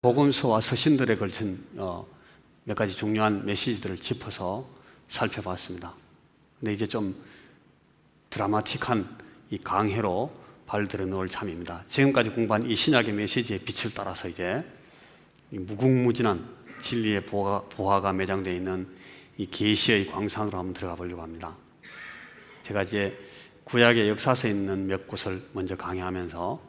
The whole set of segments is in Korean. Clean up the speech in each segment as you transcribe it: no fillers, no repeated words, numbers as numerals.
복음서와 서신들에 걸친 몇 가지 중요한 메시지들을 짚어서 살펴봤습니다. 근데 이제 좀 드라마틱한 이 강해로 발들어 놓을 참입니다. 지금까지 공부한 이 신약의 메시지의 빛을 따라서 이제 이 무궁무진한 진리의 보화가 매장되어 있는 이 계시의 광산으로 한번 들어가 보려고 합니다. 제가 이제 구약의 역사서에 있는 몇 곳을 먼저 강의하면서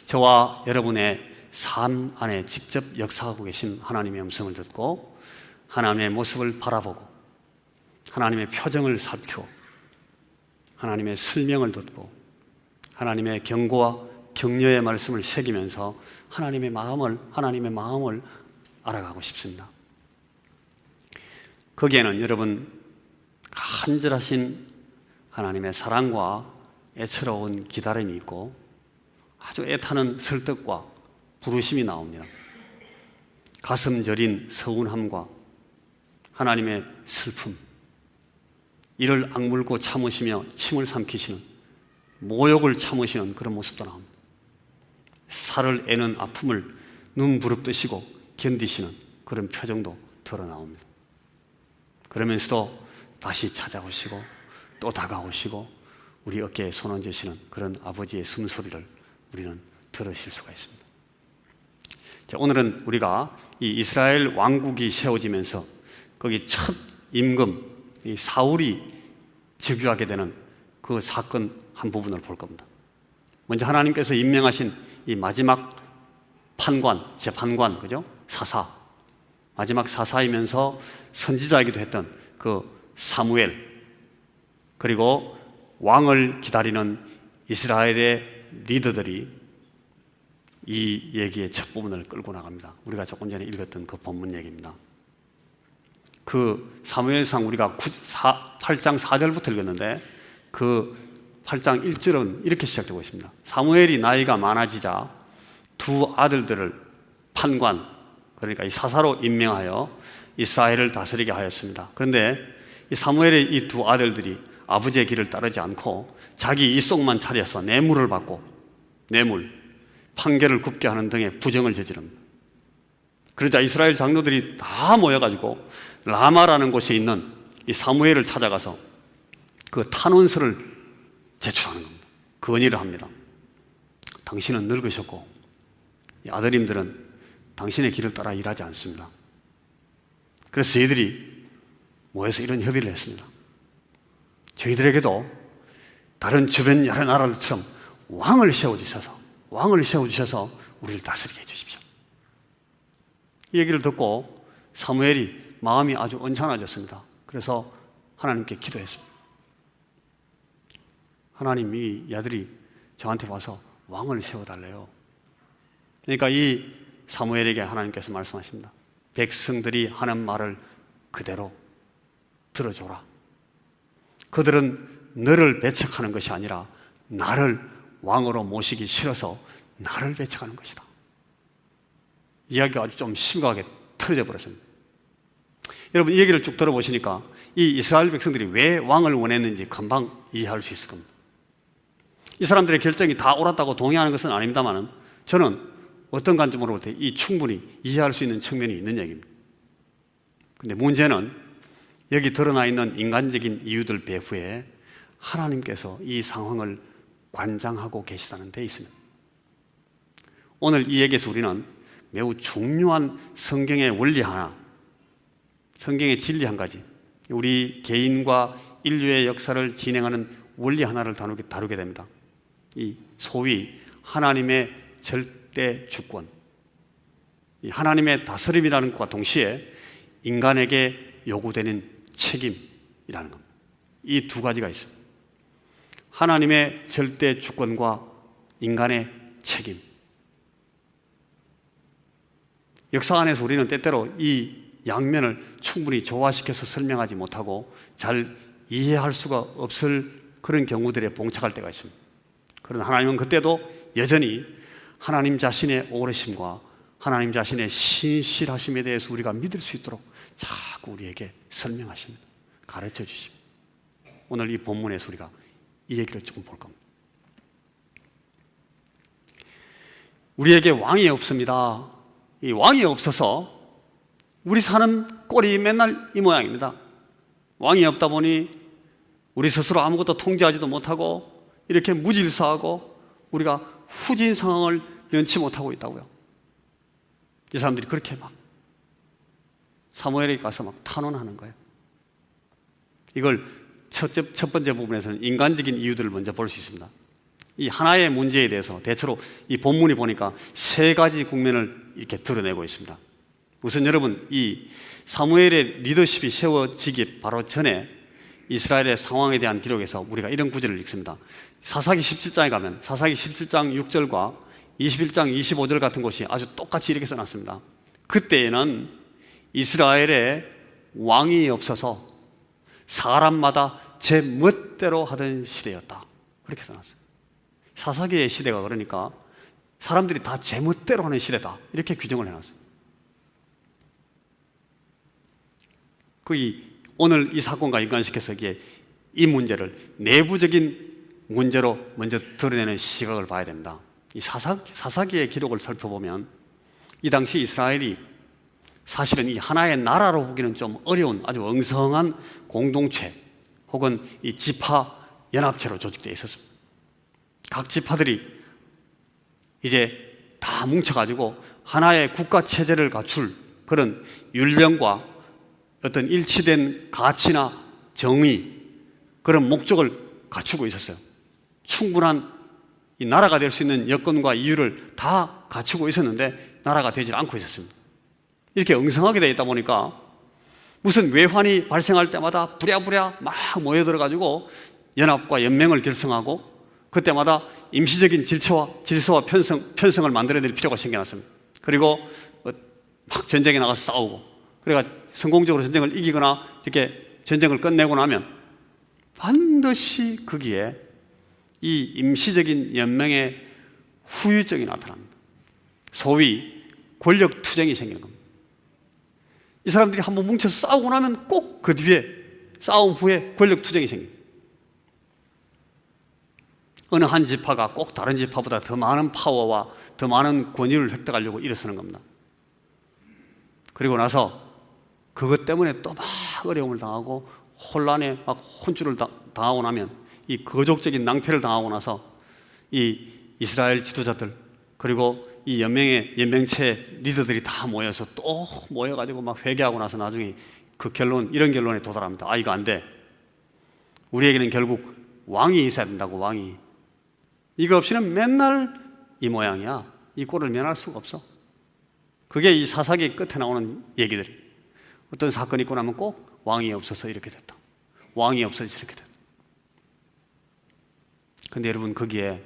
저와 여러분의 삶 안에 직접 역사하고 계신 하나님의 음성을 듣고 하나님의 모습을 바라보고 하나님의 표정을 살피고 하나님의 설명을 듣고 하나님의 경고와 격려의 말씀을 새기면서 하나님의 마음을 알아가고 싶습니다. 거기에는 여러분 간절하신 하나님의 사랑과 애처로운 기다림이 있고 아주 애타는 설득과 부르심이 나옵니다. 가슴 저린 서운함과 하나님의 슬픔, 이를 악물고 참으시며 침을 삼키시는, 모욕을 참으시는 그런 모습도 나옵니다. 살을 애는 아픔을 눈 부릅뜨시고 견디시는 그런 표정도 드러나옵니다. 그러면서도 다시 찾아오시고 또 다가오시고 우리 어깨에 손 얹으시는 그런 아버지의 숨소리를 우리는 들으실 수가 있습니다. 자, 오늘은 우리가 이 이스라엘 왕국이 세워지면서 거기 첫 임금 이 사울이 즉위하게 되는 그 사건 한 부분을 볼 겁니다. 먼저 하나님께서 임명하신 이 마지막 판관, 재판관, 그죠? 사사, 마지막 사사이면서 선지자이기도 했던 그 사무엘, 그리고 왕을 기다리는 이스라엘의 리더들이 이 얘기의 첫 부분을 끌고 나갑니다. 우리가 조금 전에 읽었던 그 본문 얘기입니다. 그 사무엘상 우리가 8장 4절부터 읽었는데 그 8장 1절은 이렇게 시작되고 있습니다. 사무엘이 나이가 많아지자 두 아들들을 판관, 그러니까 이 사사로 임명하여 이스라엘을 다스리게 하였습니다. 그런데 이 사무엘의 이 두 아들들이 아버지의 길을 따르지 않고 자기 이속만 차려서 뇌물을 받고 판결을 굽게 하는 등의 부정을 저지릅니다. 그러자 이스라엘 장로들이 다 모여가지고 라마라는 곳에 있는 이 사무엘을 찾아가서 그 탄원서를 제출하는 겁니다. 건의를 합니다. 당신은 늙으셨고 이 아들님들은 당신의 길을 따라 일하지 않습니다. 그래서 저희들이 모여서 이런 협의를 했습니다. 저희들에게도 다른 주변 여러 나라들처럼 왕을 세워주셔서 우리를 다스리게 해주십시오. 이 얘기를 듣고 사무엘이 마음이 아주 언짢아졌습니다. 그래서 하나님께 기도했습니다. 하나님, 이 아들이 저한테 와서 왕을 세워달래요. 그러니까 이 사무엘에게 하나님께서 말씀하십니다. 백성들이 하는 말을 그대로 들어줘라. 그들은 너를 배척하는 것이 아니라 나를 왕으로 모시기 싫어서 나를 배척하는 것이다. 이야기가 아주 좀 심각하게 틀어져 버렸습니다. 여러분, 이 얘기를 쭉 들어보시니까 이 이스라엘 백성들이 왜 왕을 원했는지 금방 이해할 수 있을 겁니다. 이 사람들의 결정이 다 옳았다고 동의하는 것은 아닙니다만 저는 어떤 관점으로 볼 때 이 충분히 이해할 수 있는 측면이 있는 얘기입니다. 그런데 문제는 여기 드러나 있는 인간적인 이유들 배후에 하나님께서 이 상황을 관장하고 계시다는 데 있습니다. 오늘 이 얘기에서 우리는 매우 중요한 성경의 원리 하나, 성경의 진리 한 가지, 우리 개인과 인류의 역사를 진행하는 원리 하나를 다루게 됩니다. 이 소위 하나님의 절대 주권, 이 하나님의 다스림이라는 것과 동시에 인간에게 요구되는 책임이라는 겁니다. 이 두 가지가 있습니다. 하나님의 절대 주권과 인간의 책임. 역사 안에서 우리는 때때로 이 양면을 충분히 조화시켜서 설명하지 못하고 잘 이해할 수가 없을 그런 경우들에 봉착할 때가 있습니다. 그러나 하나님은 그때도 여전히 하나님 자신의 오르심과 하나님 자신의 신실하심에 대해서 우리가 믿을 수 있도록 자꾸 우리에게 설명하십니다. 가르쳐 주십니다. 오늘 이 본문에서 우리가 이 얘기를 조금 볼 겁니다. 우리에게 왕이 없습니다. 이 왕이 없어서 우리 사는 꼴이 맨날 이 모양입니다. 왕이 없다 보니 우리 스스로 아무것도 통제하지도 못하고 이렇게 무질서하고 우리가 후진 상황을 면치 못하고 있다고요. 이 사람들이 그렇게 막 사무엘에 가서 막 탄원하는 거예요. 이걸 첫 번째 부분에서는 인간적인 이유들을 먼저 볼 수 있습니다. 이 하나의 문제에 대해서 대체로 이 본문이 보니까 세 가지 국면을 이렇게 드러내고 있습니다. 우선 여러분, 이 사무엘의 리더십이 세워지기 바로 전에 이스라엘의 상황에 대한 기록에서 우리가 이런 구절을 읽습니다. 사사기 17장에 가면 사사기 17장 6절과 21장 25절 같은 곳이 아주 똑같이 이렇게 써놨습니다. 그때에는 이스라엘에 왕이 없어서 사람마다 제 멋대로 하던 시대였다. 그렇게 써놨어요. 사사기의 시대가 그러니까 사람들이 다 제 멋대로 하는 시대다. 이렇게 규정을 해놨어요. 오늘 이 사건과 연관시켜서 이 문제를 내부적인 문제로 먼저 드러내는 시각을 봐야 됩니다. 이 사사기의 기록을 살펴보면 이 당시 이스라엘이 사실은 이 하나의 나라로 보기는 좀 어려운 아주 엉성한 공동체 혹은 이 지파 연합체로 조직되어 있었습니다. 각 지파들이 이제 다 뭉쳐가지고 하나의 국가 체제를 갖출 그런 율령과 어떤 일치된 가치나 정의, 그런 목적을 갖추고 있었어요. 충분한 이 나라가 될 수 있는 여건과 이유를 다 갖추고 있었는데 나라가 되질 않고 있었습니다. 이렇게 엉성하게 되어 있다 보니까 무슨 외환이 발생할 때마다 부랴부랴 막 모여들어가지고 연합과 연맹을 결성하고 그때마다 임시적인 질서와 편성을 만들어낼 필요가 생겨났습니다. 그리고 막 전쟁에 나가서 싸우고, 그러니까 성공적으로 전쟁을 이기거나 이렇게 전쟁을 끝내고 나면 반드시 거기에 이 임시적인 연맹의 후유증이 나타납니다. 소위 권력 투쟁이 생기는 겁니다. 이 사람들이 한번 뭉쳐서 싸우고 나면 꼭 그 뒤에 싸움 후에 권력 투쟁이 생깁니다. 어느 한 지파가 꼭 다른 지파보다 더 많은 파워와 더 많은 권위를 획득하려고 일어서는 겁니다. 그리고 나서 그것 때문에 또 막 어려움을 당하고 혼란에 막 혼쭐을 당하고 나면 이 거족적인 낭패를 당하고 나서 이 이스라엘 지도자들 그리고 이 연맹체 리더들이 다 모여서 또 모여가지고 막 회개하고 나서 나중에 이런 결론에 도달합니다. 아, 이거 안 돼. 우리에게는 결국 왕이 있어야 된다고, 왕이. 이거 없이는 맨날 이 모양이야. 이 꼴을 면할 수가 없어. 그게 이 사사기 끝에 나오는 얘기들이. 어떤 사건이 있고 나면 꼭 왕이 없어서 이렇게 됐다. 왕이 없어서 이렇게 됐다. 근데 여러분, 거기에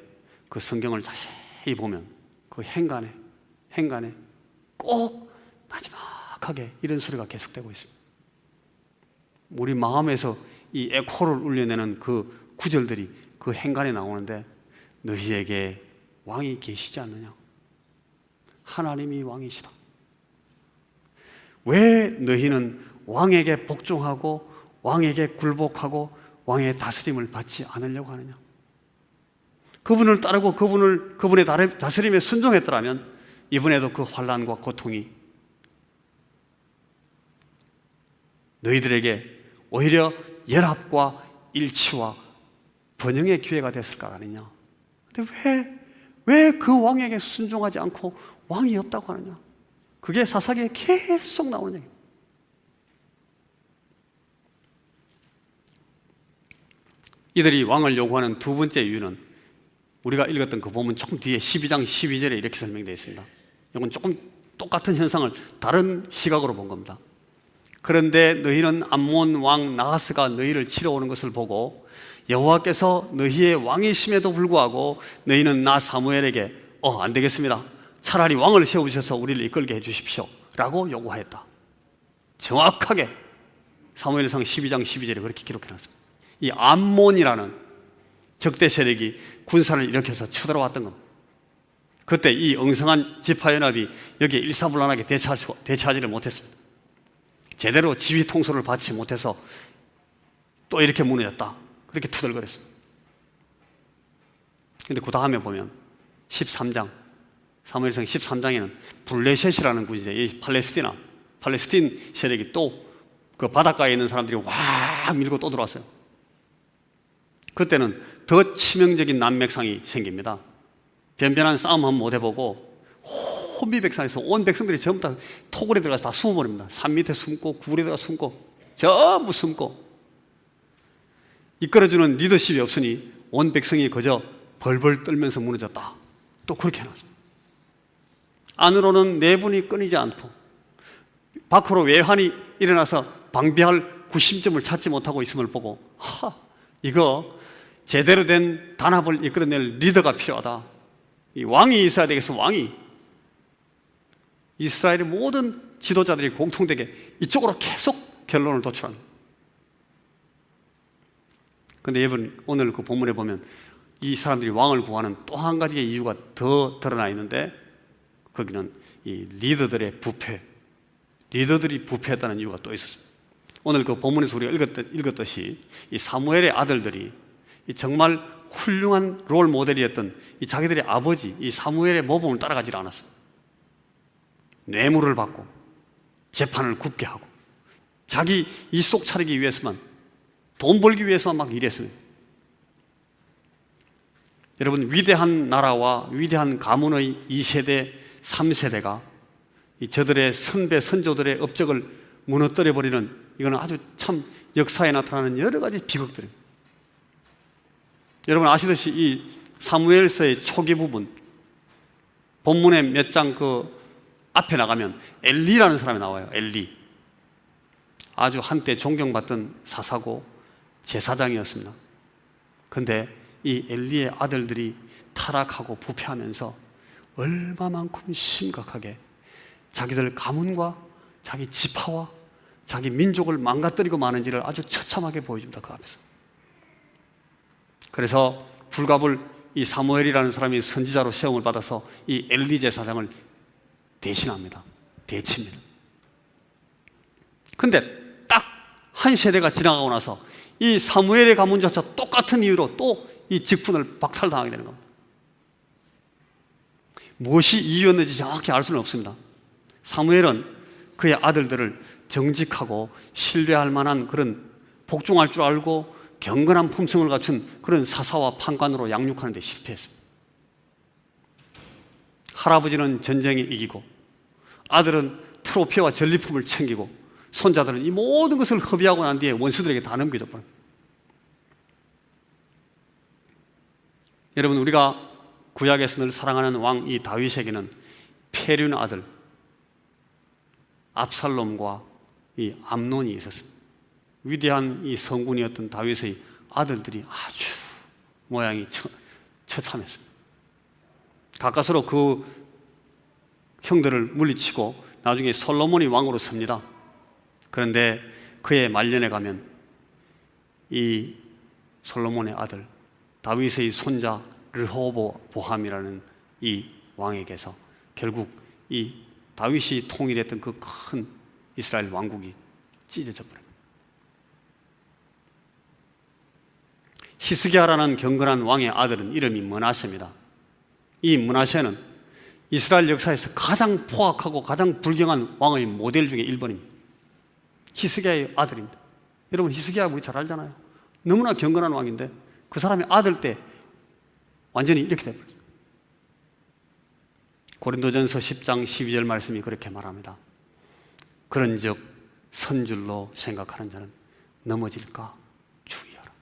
그 성경을 자세히 보면 그 행간에 꼭 마지막하게 이런 소리가 계속되고 있습니다. 우리 마음에서 이 에코를 울려내는 그 구절들이 그 행간에 나오는데, 너희에게 왕이 계시지 않느냐? 하나님이 왕이시다. 왜 너희는 왕에게 복종하고 왕에게 굴복하고 왕의 다스림을 받지 않으려고 하느냐? 그분을 따르고 그분의 다스림에 순종했더라면 이번에도 그 환난과 고통이 너희들에게 오히려 연합과 일치와 번영의 기회가 됐을까 하느냐? 근데 왜 그 왕에게 순종하지 않고 왕이 없다고 하느냐? 그게 사사기에 계속 나오는 얘기예요. 이들이 왕을 요구하는 두 번째 이유는 우리가 읽었던 그 본문 조금 뒤에 12장 12절에 이렇게 설명되어 있습니다. 이건 조금 똑같은 현상을 다른 시각으로 본 겁니다. 그런데 너희는 암몬 왕 나하스가 너희를 치러 오는 것을 보고 여호와께서 너희의 왕이심에도 불구하고 너희는 나 사무엘에게 안 되겠습니다. 차라리 왕을 세우셔서 우리를 이끌게 해주십시오 라고 요구하였다. 정확하게 사무엘상 12장 12절에 그렇게 기록해놨습니다. 이 암몬이라는 적대 세력이 군사를 일으켜서 쳐들어왔던 겁니다. 그때 이 엉성한 지파연합이 여기에 일사불란하게 대처하지를 못했습니다. 제대로 지휘 통솔을 받지 못해서 또 이렇게 무너졌다. 그렇게 투덜거렸습니다. 근데 그 다음에 보면 13장 사무엘상 13장에는 블레셋이라는 군이죠. 이 팔레스틴 세력이 또 그 바닷가에 있는 사람들이 와 밀고 또 들어왔어요. 그때는 더 치명적인 난맥상이 생깁니다. 변변한 싸움 한번 못 해보고 혼비백산에서 온 백성들이 전부 다 토굴에 들어가서 다 숨어버립니다. 산 밑에 숨고 굴에 들어가 숨고 전부 숨고, 이끌어주는 리더십이 없으니 온 백성이 그저 벌벌 떨면서 무너졌다. 또 그렇게 해놨어요. 안으로는 내분이 끊이지 않고 밖으로 외환이 일어나서 방비할 구심점을 찾지 못하고 있음을 보고, 이거 제대로 된 단합을 이끌어낼 리더가 필요하다. 이 왕이 있어야 되겠어. 왕이. 이스라엘의 모든 지도자들이 공통되게 이쪽으로 계속 결론을 도출하는. 그런데 여러분, 오늘 그 본문에 보면 이 사람들이 왕을 구하는 또 한 가지의 이유가 더 드러나 있는데, 거기는 이 리더들의 부패, 리더들이 부패했다는 이유가 또 있었습니다. 오늘 그 본문에서 우리가 읽었듯이 이 사무엘의 아들들이 정말 훌륭한 롤 모델이었던 이 자기들의 아버지 이 사무엘의 모범을 따라가지 않았어요. 뇌물을 받고 재판을 굽게 하고 자기 이속 차리기 위해서만, 돈 벌기 위해서만 막 일했어요. 여러분, 위대한 나라와 위대한 가문의 2세대, 3세대가 저들의 선배, 선조들의 업적을 무너뜨려버리는, 이거는 아주 참 역사에 나타나는 여러 가지 비극들입니다. 여러분 아시듯이 이 사무엘서의 초기 부분, 본문의 몇 장 그 앞에 나가면 엘리라는 사람이 나와요. 엘리. 아주 한때 존경받던 사사고 제사장이었습니다. 그런데 이 엘리의 아들들이 타락하고 부패하면서 얼마만큼 심각하게 자기들 가문과 자기 지파와 자기 민족을 망가뜨리고 마는지를 아주 처참하게 보여줍니다. 그 앞에서. 그래서 불갑을 이 사무엘이라는 사람이 선지자로 세움을 받아서 이 엘리 제사장을 대신합니다. 대치입니다. 근데 딱 한 세대가 지나가고 나서 이 사무엘의 가문조차 똑같은 이유로 또 이 직분을 박탈당하게 되는 겁니다. 무엇이 이유였는지 정확히 알 수는 없습니다. 사무엘은 그의 아들들을 정직하고 신뢰할 만한 그런 복종할 줄 알고 경건한 품성을 갖춘 그런 사사와 판관으로 양육하는 데 실패했습니다. 할아버지는 전쟁에 이기고 아들은 트로피와 전리품을 챙기고 손자들은 이 모든 것을 허비하고 난 뒤에 원수들에게 다 넘겨져 버립니다. 여러분, 우리가 구약에서 늘 사랑하는 왕 이 다윗에게는 페륜 아들 압살롬과 이 암논이 있었습니다. 위대한 이 성군이었던 다윗의 아들들이 아주 모양이 처참했습니다. 가까스로 그 형들을 물리치고 나중에 솔로몬이 왕으로 섭니다. 그런데 그의 말년에 가면 이 솔로몬의 아들 다윗의 손자 르호보암이라는 이 왕에게서 결국 이 다윗이 통일했던 그 큰 이스라엘 왕국이 찢어져 버립니다. 히스기야라는 경건한 왕의 아들은 이름이 므낫세입니다. 이 므낫세는 이스라엘 역사에서 가장 포악하고 가장 불경한 왕의 모델 중에 1번입니다. 히스기야의 아들입니다. 여러분, 히스기야 우리 잘 알잖아요. 너무나 경건한 왕인데 그 사람의 아들 때 완전히 이렇게 돼버렸어요. 고린도전서 10장 12절 말씀이 그렇게 말합니다. 그런즉 선줄로 생각하는 자는 넘어질까 주의하라.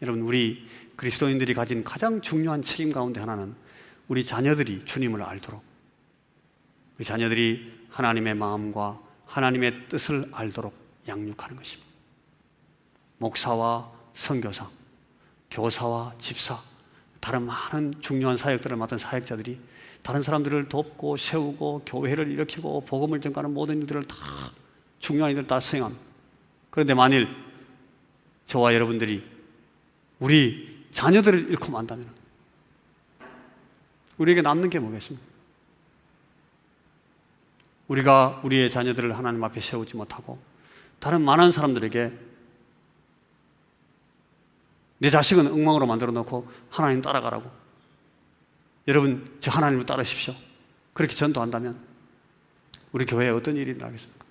여러분, 우리 그리스도인들이 가진 가장 중요한 책임 가운데 하나는 우리 자녀들이 주님을 알도록, 우리 자녀들이 하나님의 마음과 하나님의 뜻을 알도록 양육하는 것입니다. 목사와 선교사, 교사와 집사, 다른 많은 중요한 사역들을 맡은 사역자들이 다른 사람들을 돕고 세우고 교회를 일으키고 복음을 전가하는 모든 일들을 다 중요한 일을 다 수행합니다. 그런데 만일 저와 여러분들이 우리 자녀들을 잃고 만다면 우리에게 남는 게 뭐겠습니까? 우리가 우리의 자녀들을 하나님 앞에 세우지 못하고 다른 많은 사람들에게 내 자식은 엉망으로 만들어 놓고 하나님 따라가라고, 여러분, 저 하나님을 따르십시오. 그렇게 전도한다면 우리 교회에 어떤 일이 일어나겠습니까?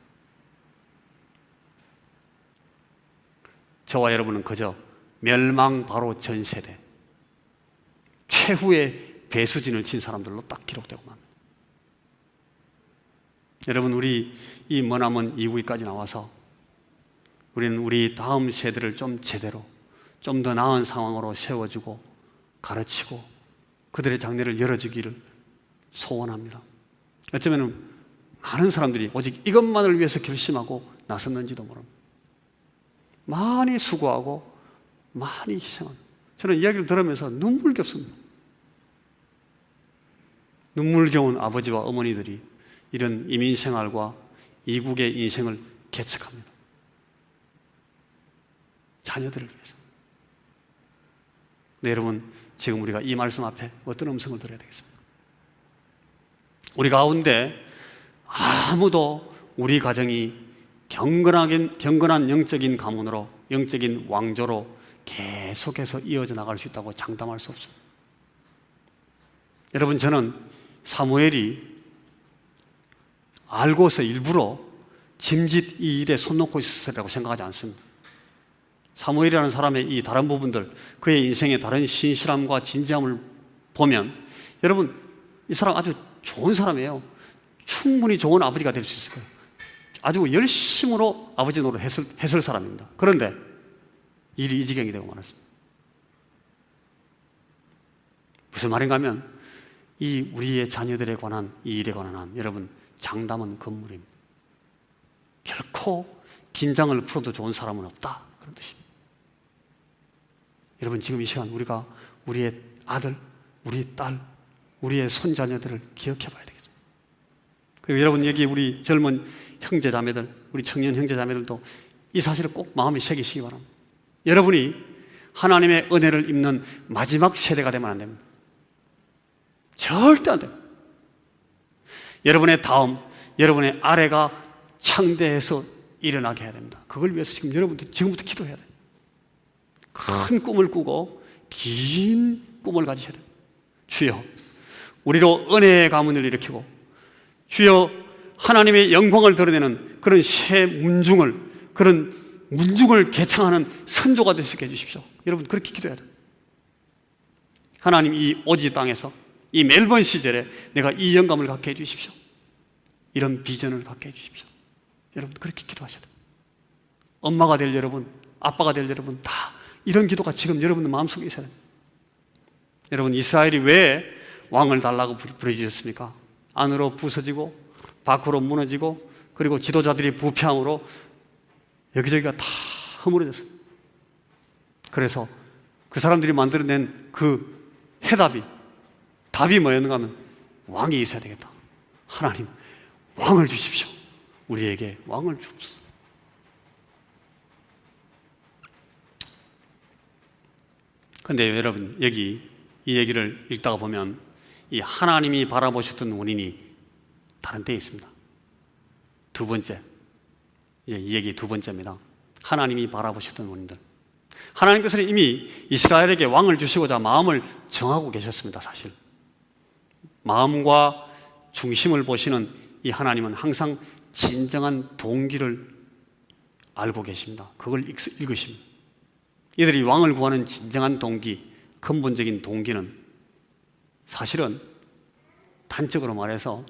저와 여러분은 그저 멸망 바로 전 세대 최후의 배수진을 친 사람들로 딱 기록되고 맙니다. 여러분, 우리 이 머나먼 이구기까지 나와서 우리는 우리 다음 세대를 좀 제대로 좀 더 나은 상황으로 세워주고 가르치고 그들의 장래를 열어주기를 소원합니다. 어쩌면 많은 사람들이 오직 이것만을 위해서 결심하고 나섰는지도 모릅니다. 많이 수고하고 많이 희생합니다. 저는 이야기를 들으면서 눈물겹습니다. 눈물겨운 아버지와 어머니들이 이런 이민 생활과 이국의 인생을 개척합니다. 자녀들을 위해서. 네, 여러분, 지금 우리가 이 말씀 앞에 어떤 음성을 들어야 되겠습니까? 우리 가운데 아무도 우리 가정이 경건한 영적인 가문으로, 영적인 왕조로 계속해서 이어져 나갈 수 있다고 장담할 수 없습니다. 여러분, 저는 사무엘이 알고서 일부러 짐짓 이 일에 손 놓고 있었으리라고 생각하지 않습니다. 사무엘이라는 사람의 이 다른 부분들, 그의 인생의 다른 신실함과 진지함을 보면 여러분, 이 사람 아주 좋은 사람이에요. 충분히 좋은 아버지가 될 수 있을 거예요. 아주 열심으로 아버지 노릇을 했을 사람입니다. 그런데 일이 이 지경이 되고 말았습니다. 무슨 말인가 하면 이 우리의 자녀들에 관한 이 일에 관한 여러분, 장담은 건물입니다. 결코 긴장을 풀어도 좋은 사람은 없다, 그런 뜻입니다. 여러분, 지금 이 시간 우리가 우리의 아들, 우리 딸, 우리의 손자녀들을 기억해 봐야 되겠습니다. 그리고 여러분, 여기 우리 젊은 형제자매들, 우리 청년 형제자매들도 이 사실을 꼭 마음에 새기시기 바랍니다. 여러분이 하나님의 은혜를 입는 마지막 세대가 되면 안 됩니다. 절대 안 됩니다. 여러분의 다음, 여러분의 아래가 창대해서 일어나게 해야 됩니다. 그걸 위해서 지금 여러분들 지금부터 기도해야 돼요. 큰 꿈을 꾸고 긴 꿈을 가지셔야 돼요. 주여, 우리로 은혜의 가문을 일으키고 주여, 하나님의 영광을 드러내는 그런 새 그런 문중을 개창하는 선조가 될 수 있게 해주십시오. 여러분, 그렇게 기도해야 돼요. 하나님, 이 오지 땅에서 이 멜번 시절에 내가 이 영감을 갖게 해주십시오. 이런 비전을 갖게 해주십시오. 여러분, 그렇게 기도하셔야 돼요. 엄마가 될 여러분, 아빠가 될 여러분, 다 이런 기도가 지금 여러분들 마음속에 있어야 돼요. 여러분, 이스라엘이 왜 왕을 달라고 부르짖었습니까? 안으로 부서지고 밖으로 무너지고 그리고 지도자들이 부패함으로 여기저기가 다 허물어졌어요. 그래서 그 사람들이 만들어낸 그 답이 뭐였는가 하면 왕이 있어야 되겠다. 하나님, 왕을 주십시오. 우리에게 왕을 주옵소서. 그런데 여러분, 여기 이 얘기를 읽다가 보면 이 하나님이 바라보셨던 원인이 다른 데에 있습니다. 두 번째, 이 얘기 두 번째입니다. 하나님이 바라보셨던 원인들. 하나님께서는 이미 이스라엘에게 왕을 주시고자 마음을 정하고 계셨습니다. 사실 마음과 중심을 보시는 이 하나님은 항상 진정한 동기를 알고 계십니다. 그걸 읽으십니다. 이들이 왕을 구하는 진정한 동기, 근본적인 동기는 사실은 단적으로 말해서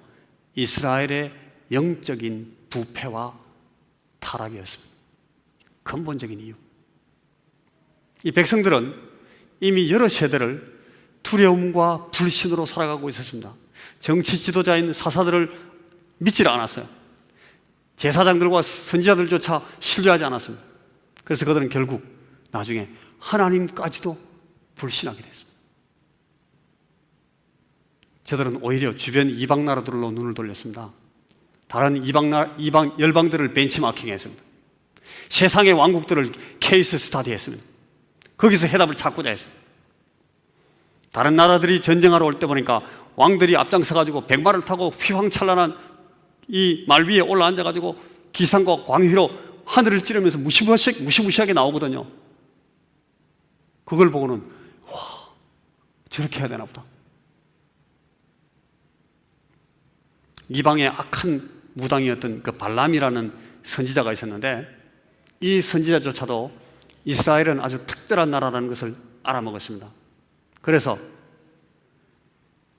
이스라엘의 영적인 부패와 타락이었습니다. 근본적인 이유. 이 백성들은 이미 여러 세대를 두려움과 불신으로 살아가고 있었습니다. 정치 지도자인 사사들을 믿지 않았어요. 제사장들과 선지자들조차 신뢰하지 않았습니다. 그래서 그들은 결국 나중에 하나님까지도 불신하게 됐습니다. 저들은 오히려 주변 이방 나라들로 눈을 돌렸습니다. 다른 이방 열방들을 벤치마킹했습니다. 세상의 왕국들을 케이스 스타디했습니다. 거기서 해답을 찾고자 했습니다. 다른 나라들이 전쟁하러 올 때 보니까 왕들이 앞장서가지고 백마를 타고 휘황찬란한 이 말 위에 올라앉아가지고 기상과 광희로 하늘을 찌르면서 무시무시하게 나오거든요. 그걸 보고는 와, 저렇게 해야 되나 보다. 이방의 악한 무당이었던 그 발람이라는 선지자가 있었는데, 이 선지자조차도 이스라엘은 아주 특별한 나라라는 것을 알아먹었습니다. 그래서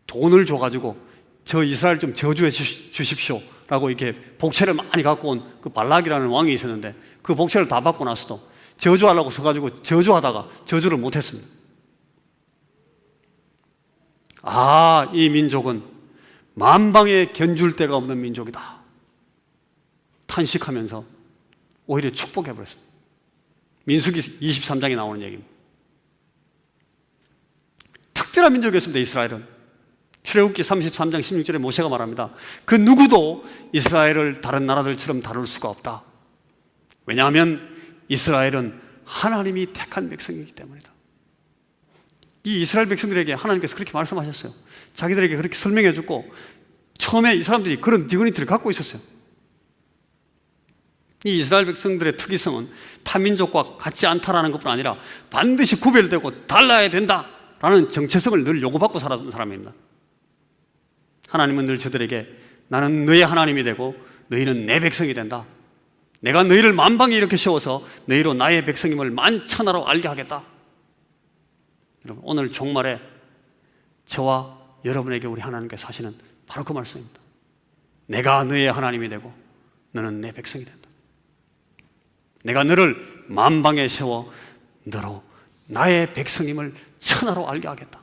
돈을 줘가지고 저 이스라엘 좀 저주해 주십시오 라고 이렇게 복채를 많이 갖고 온 그 발락이라는 왕이 있었는데, 그 복채를 다 받고 나서도 저주하려고 서가지고 저주하다가 저주를 못했습니다. 이 민족은 만방에 견줄 데가 없는 민족이다 탄식하면서 오히려 축복해버렸습니다. 민수기 23장에 나오는 얘기입니다. 특별한 민족이었습니다. 이스라엘은. 출애굽기 33장 16절에 모세가 말합니다. 그 누구도 이스라엘을 다른 나라들처럼 다룰 수가 없다. 왜냐하면 이스라엘은 하나님이 택한 백성이기 때문이다. 이 이스라엘 백성들에게 하나님께서 그렇게 말씀하셨어요. 자기들에게 그렇게 설명해 주고, 처음에 이 사람들이 그런 디그니티를 갖고 있었어요. 이 이스라엘 백성들의 특이성은 타민족과 같지 않다라는 것뿐 아니라 반드시 구별되고 달라야 된다라는 정체성을 늘 요구받고 살았던 사람입니다. 하나님은 늘 저들에게 나는 너의 하나님이 되고 너희는 내 백성이 된다. 내가 너희를 만방에 이렇게 세워서 너희로 나의 백성임을 만천하로 알게 하겠다. 여러분, 오늘 종말에 저와 여러분에게 우리 하나님께서 하시는 바로 그 말씀입니다. 내가 너의 하나님이 되고 너는 내 백성이 된다. 내가 너를 만방에 세워 너로 나의 백성임을 천하로 알게 하겠다.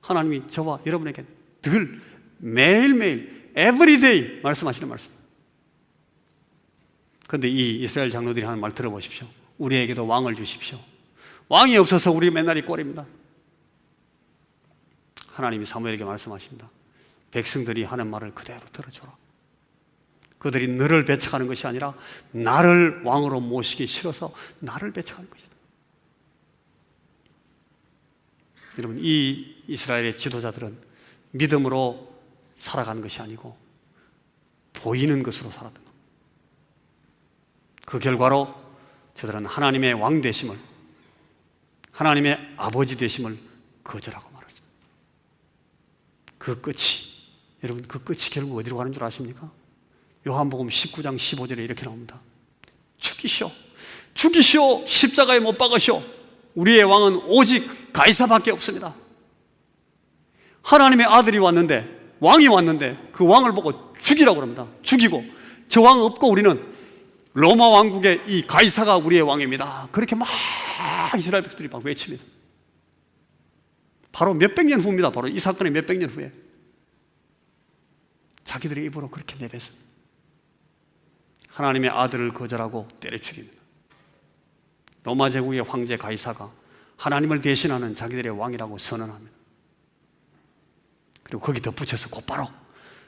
하나님이 저와 여러분에게 늘 매일매일 everyday 말씀하시는 말씀. 그런데 이 이스라엘 장로들이 하는 말 들어보십시오. 우리에게도 왕을 주십시오. 왕이 없어서 우리 맨날 이 꼴입니다. 하나님이 사무엘에게 말씀하십니다. 백성들이 하는 말을 그대로 들어줘라. 그들이 너를 배척하는 것이 아니라 나를 왕으로 모시기 싫어서 나를 배척하는 것이다. 여러분, 이 이스라엘의 지도자들은 믿음으로 살아가는 것이 아니고 보이는 것으로 살았던 겁니다. 그 결과로 저들은 하나님의 왕 되심을, 하나님의 아버지 되심을 거절하고 말았습니다. 그 끝이, 여러분, 그 끝이 결국 어디로 가는 줄 아십니까? 요한복음 19장 15절에 이렇게 나옵니다. 죽이시오, 죽이시오, 십자가에 못 박으시오. 우리의 왕은 오직 가이사밖에 없습니다. 하나님의 아들이 왔는데, 왕이 왔는데 그 왕을 보고 죽이라고 합니다. 죽이고, 저 왕 없고 우리는 로마 왕국의 이 가이사가 우리의 왕입니다. 그렇게 막 이스라엘 백성들이 막 외칩니다. 바로 몇백 년 후입니다. 바로 이 사건의 몇백 년 후에 자기들의 입으로 그렇게 내뱉습니다. 하나님의 아들을 거절하고 때려 죽입니다. 로마 제국의 황제 가이사가 하나님을 대신하는 자기들의 왕이라고 선언합니다. 그리고 거기 덧붙여서 곧바로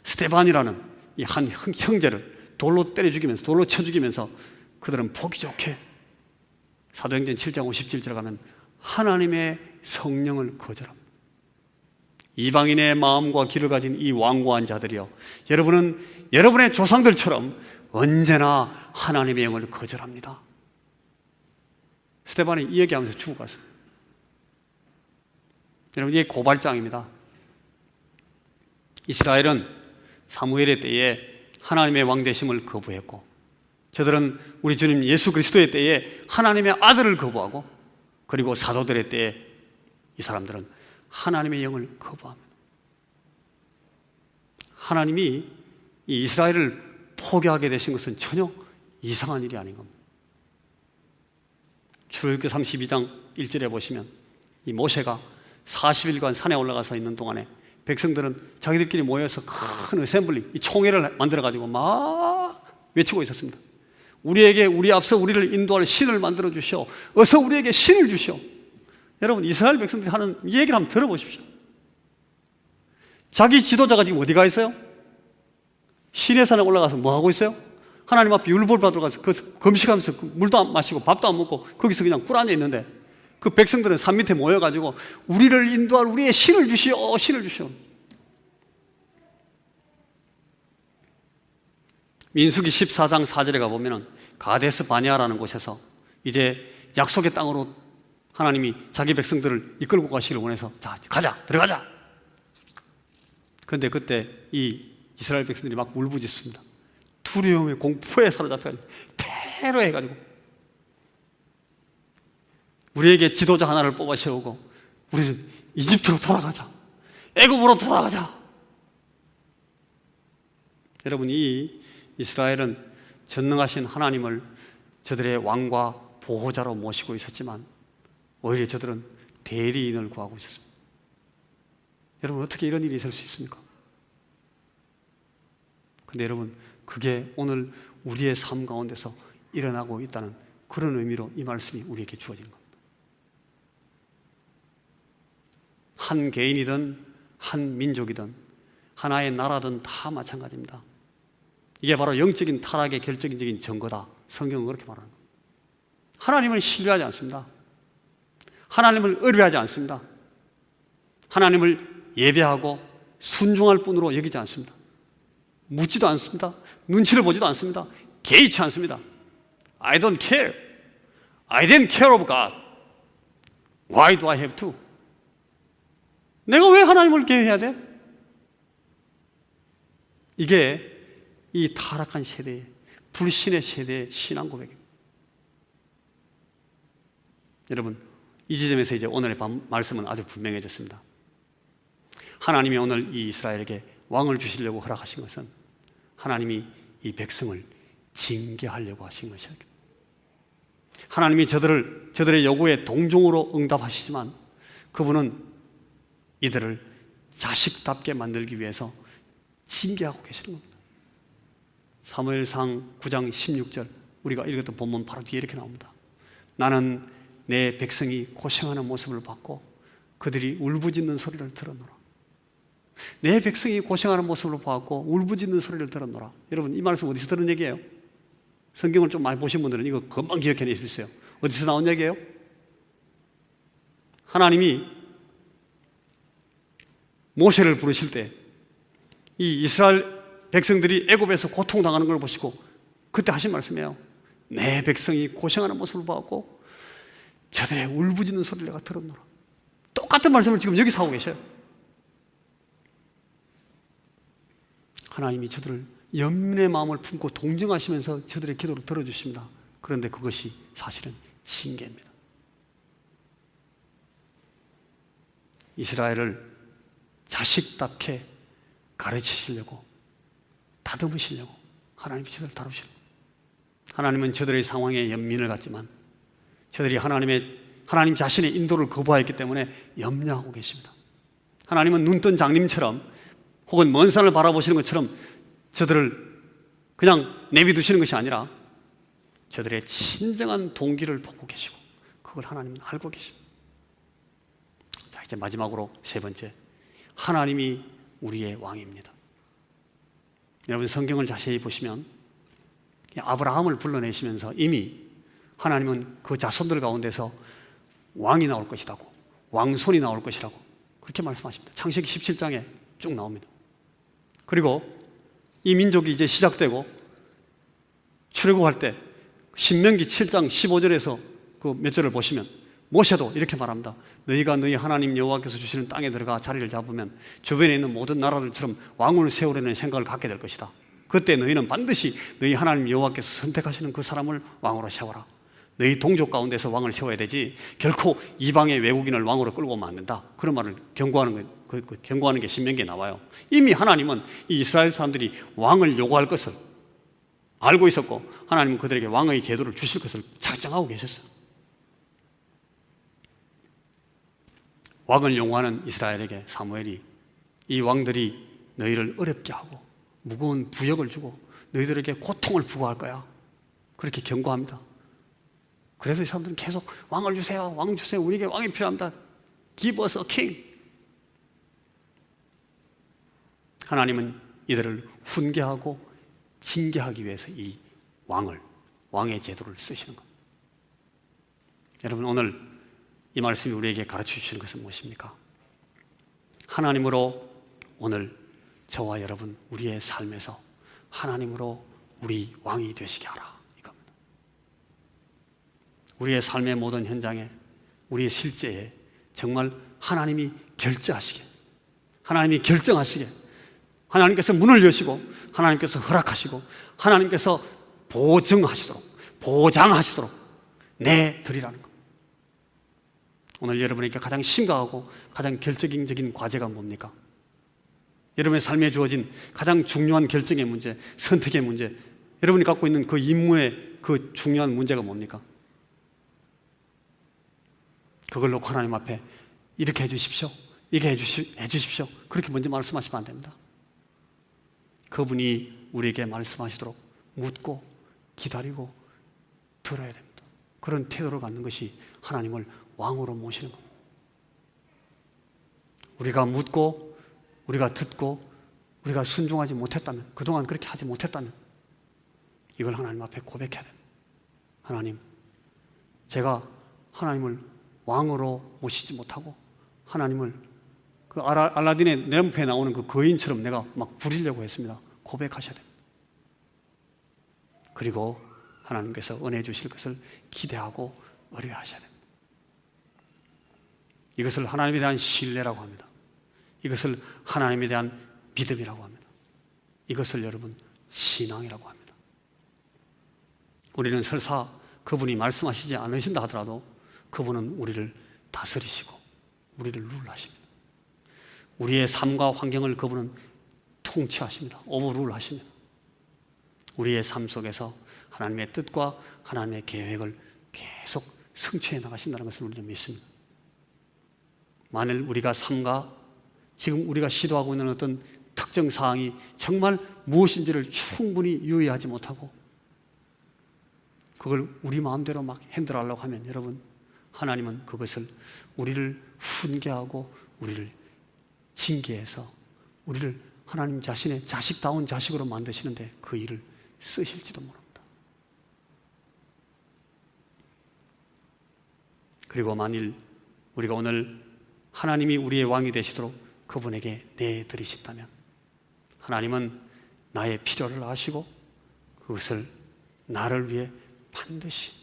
스데반이라는 이 한 형제를 돌로 때려 죽이면서, 돌로 쳐 죽이면서 그들은 보기 좋게 사도행전 7장 57절에 가면 하나님의 성령을 거절합니다. 이방인의 마음과 길을 가진 이 완고한 자들이요, 여러분은 여러분의 조상들처럼 언제나 하나님의 영을 거절합니다. 스데반이 이 얘기하면서 죽어갔습니다. 여러분, 이게 고발장입니다. 이스라엘은 사무엘의 때에 하나님의 왕 되심을 거부했고, 저들은 우리 주님 예수 그리스도의 때에 하나님의 아들을 거부하고, 그리고 사도들의 때에 이 사람들은 하나님의 영을 거부합니다. 하나님이 이 이스라엘을 포기하게 되신 것은 전혀 이상한 일이 아닌 겁니다. 출애굽기 32장 1절에 보시면 이 모세가 40일간 산에 올라가서 있는 동안에 백성들은 자기들끼리 모여서 큰 어셈블리, 이 총회를 만들어가지고 막 외치고 있었습니다. 우리에게, 우리 앞서 우리를 인도할 신을 만들어 주시오. 어서 우리에게 신을 주시오. 여러분, 이스라엘 백성들이 하는 이 얘기를 한번 들어보십시오. 자기 지도자가 지금 어디 가 있어요? 시내 산에 올라가서 뭐 하고 있어요? 하나님 앞에 율법 받으러 가서 그 금식하면서 물도 안 마시고 밥도 안 먹고 거기서 그냥 꿀 앉아 있는데, 그 백성들은 산 밑에 모여가지고 우리를 인도할 우리의 신을 주시오, 신을 주시오. 민수기 14장 4절에 가보면 가데스 바네아라는 곳에서 이제 약속의 땅으로 하나님이 자기 백성들을 이끌고 가시기를 원해서, 자, 가자, 들어가자. 그런데 그때 이 이스라엘 백성들이 막 울부짖습니다. 두려움에 공포에 사로잡혀가지고 테러해가지고 우리에게 지도자 하나를 뽑아 세우고 우리는 이집트로 돌아가자, 애굽으로 돌아가자. 여러분, 이 이스라엘은 전능하신 하나님을 저들의 왕과 보호자로 모시고 있었지만 오히려 저들은 대리인을 구하고 있었습니다. 여러분, 어떻게 이런 일이 있을 수 있습니까? 근데 여러분, 그게 오늘 우리의 삶 가운데서 일어나고 있다는 그런 의미로 이 말씀이 우리에게 주어진 겁니다. 한 개인이든 한 민족이든 하나의 나라든 다 마찬가지입니다. 이게 바로 영적인 타락의 결정적인 증거다. 성경은 그렇게 말하는 겁니다. 하나님을 신뢰하지 않습니다. 하나님을 의뢰하지 않습니다. 하나님을 예배하고 순종할 뿐으로 여기지 않습니다. 묻지도 않습니다. 눈치를 보지도 않습니다. 개의치 않습니다. I don't care. I didn't care of God. Why do I have to? 내가 왜 하나님을 계획해야 돼? 이게 이 타락한 세대의, 불신의 세대의 신앙 고백입니다. 여러분, 이 지점에서 이제 오늘의 말씀은 아주 분명해졌습니다. 하나님이 오늘 이 이스라엘에게 왕을 주시려고 허락하신 것은 하나님이 이 백성을 징계하려고 하신 것이에요. 하나님이 저들의 요구에 동종으로 응답하시지만 그분은 이들을 자식답게 만들기 위해서 징계하고 계시는 겁니다. 사무엘상 9장 16절 우리가 읽었던 본문 바로 뒤에 이렇게 나옵니다. 나는 내 백성이 고생하는 모습을 봤고 그들이 울부짖는 소리를 들었노라. 내 백성이 고생하는 모습을 보았고 울부짖는 소리를 들었노라. 여러분, 이 말씀 어디서 들은 얘기예요? 성경을 좀 많이 보신 분들은 이거 금방 기억해낼 수 있어요. 어디서 나온 얘기예요? 하나님이 모세를 부르실 때 이 이스라엘 백성들이 애굽에서 고통당하는 걸 보시고 그때 하신 말씀이에요. 내 백성이 고생하는 모습을 보았고 저들의 울부짖는 소리를 내가 들었노라. 똑같은 말씀을 지금 여기서 하고 계셔요. 하나님이 저들을 연민의 마음을 품고 동정하시면서 저들의 기도를 들어주십니다. 그런데 그것이 사실은 징계입니다. 이스라엘을 자식답게 가르치시려고, 다듬으시려고 하나님이 저들을 다루시는 거예요. 하나님은 저들의 상황에 연민을 갖지만 저들이 하나님 자신의 인도를 거부하였기 때문에 염려하고 계십니다. 하나님은 눈뜬 장님처럼 혹은 먼 산을 바라보시는 것처럼 저들을 그냥 내비두시는 것이 아니라 저들의 진정한 동기를 보고 계시고 그걸 하나님은 알고 계십니다. 자, 이제 마지막으로 세 번째, 하나님이 우리의 왕입니다. 여러분, 성경을 자세히 보시면 아브라함을 불러내시면서 이미 하나님은 그 자손들 가운데서 왕이 나올 것이라고, 왕손이 나올 것이라고 그렇게 말씀하십니다. 창세기 17장에 쭉 나옵니다. 그리고 이 민족이 이제 시작되고 출애굽할 때 신명기 7장 15절에서 그 몇 절을 보시면 모세도 이렇게 말합니다. 너희가 너희 하나님 여호와께서 주시는 땅에 들어가 자리를 잡으면 주변에 있는 모든 나라들처럼 왕을 세우려는 생각을 갖게 될 것이다. 그때 너희는 반드시 너희 하나님 여호와께서 선택하시는 그 사람을 왕으로 세워라. 너희 동족 가운데서 왕을 세워야 되지 결코 이방의 외국인을 왕으로 끌고 오면 안 된다. 그런 말을 경고하는 게 신명기에 나와요. 이미 하나님은 이 이스라엘 사람들이 왕을 요구할 것을 알고 있었고 하나님은 그들에게 왕의 제도를 주실 것을 작정하고 계셨어요. 왕을 요구하는 이스라엘에게 사무엘이 이 왕들이 너희를 어렵게 하고 무거운 부역을 주고 너희들에게 고통을 부과할 거야. 그렇게 경고합니다. 그래서 이 사람들은 계속 왕을 주세요, 왕 주세요, 우리에게 왕이 필요합니다. Give us a king. 하나님은 이들을 훈계하고 징계하기 위해서 이 왕의 제도를 쓰시는 겁니다. 여러분, 오늘 이 말씀이 우리에게 가르쳐 주시는 것은 무엇입니까? 하나님으로 오늘 저와 여러분 우리의 삶에서 하나님으로 우리 왕이 되시게 하라, 이겁니다. 우리의 삶의 모든 현장에, 우리의 실제에 정말 하나님이 결정하시게, 하나님이 결정하시게, 하나님께서 문을 여시고 하나님께서 허락하시고 하나님께서 보장하시도록 내드리라는 것. 오늘 여러분에게 가장 심각하고 가장 결정적인 과제가 뭡니까? 여러분의 삶에 주어진 가장 중요한 결정의 문제, 선택의 문제, 여러분이 갖고 있는 그 임무의 그 중요한 문제가 뭡니까? 그걸 놓고 하나님 앞에 이렇게 해주십시오, 이렇게 해주십시오, 그렇게 먼저 말씀하시면 안 됩니다. 그분이 우리에게 말씀하시도록 묻고 기다리고 들어야 됩니다. 그런 태도를 갖는 것이 하나님을 왕으로 모시는 겁니다. 우리가 묻고 우리가 듣고 우리가 순종하지 못했다면, 그동안 그렇게 하지 못했다면 이걸 하나님 앞에 고백해야 됩니다. 하나님, 제가 하나님을 왕으로 모시지 못하고 하나님을 그 알라딘의 램프에 나오는 그 거인처럼 내가 막 부리려고 했습니다. 고백하셔야 됩니다. 그리고 하나님께서 은혜 주실 것을 기대하고 의뢰하셔야 됩니다. 이것을 하나님에 대한 신뢰라고 합니다. 이것을 하나님에 대한 믿음이라고 합니다. 이것을 여러분 신앙이라고 합니다. 우리는 설사 그분이 말씀하시지 않으신다 하더라도 그분은 우리를 다스리시고 우리를 룰하십니다. 우리의 삶과 환경을 그분은 통치하십니다. 오버룰하십니다. 우리의 삶 속에서 하나님의 뜻과 하나님의 계획을 계속 성취해 나가신다는 것을 우리는 믿습니다. 만일 우리가 삶과 지금 우리가 시도하고 있는 어떤 특정 사항이 정말 무엇인지를 충분히 유의하지 못하고 그걸 우리 마음대로 막 핸들하려고 하면 여러분, 하나님은 그것을 우리를 훈계하고 우리를 징계해서 우리를 하나님 자신의 자식다운 자식으로 만드시는데 그 일을 쓰실지도 모릅니다. 그리고 만일 우리가 오늘 하나님이 우리의 왕이 되시도록 그분에게 내드리신다면 하나님은 나의 필요를 아시고 그것을 나를 위해 반드시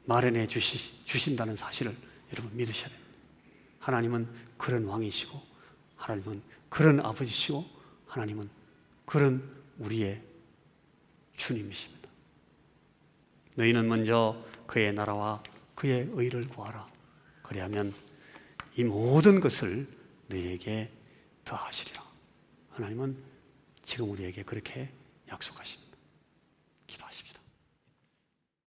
마련해 주신다는 사실을 여러분 믿으셔야 됩니다. 하나님은 그런 왕이시고 하나님은 그런 아버지시고 하나님은 그런 우리의 주님이십니다. 너희는 먼저 그의 나라와 그의 의를 구하라. 그리하면 이 모든 것을 너희에게 더하시리라. 하나님은 지금 우리에게 그렇게 약속하십니다.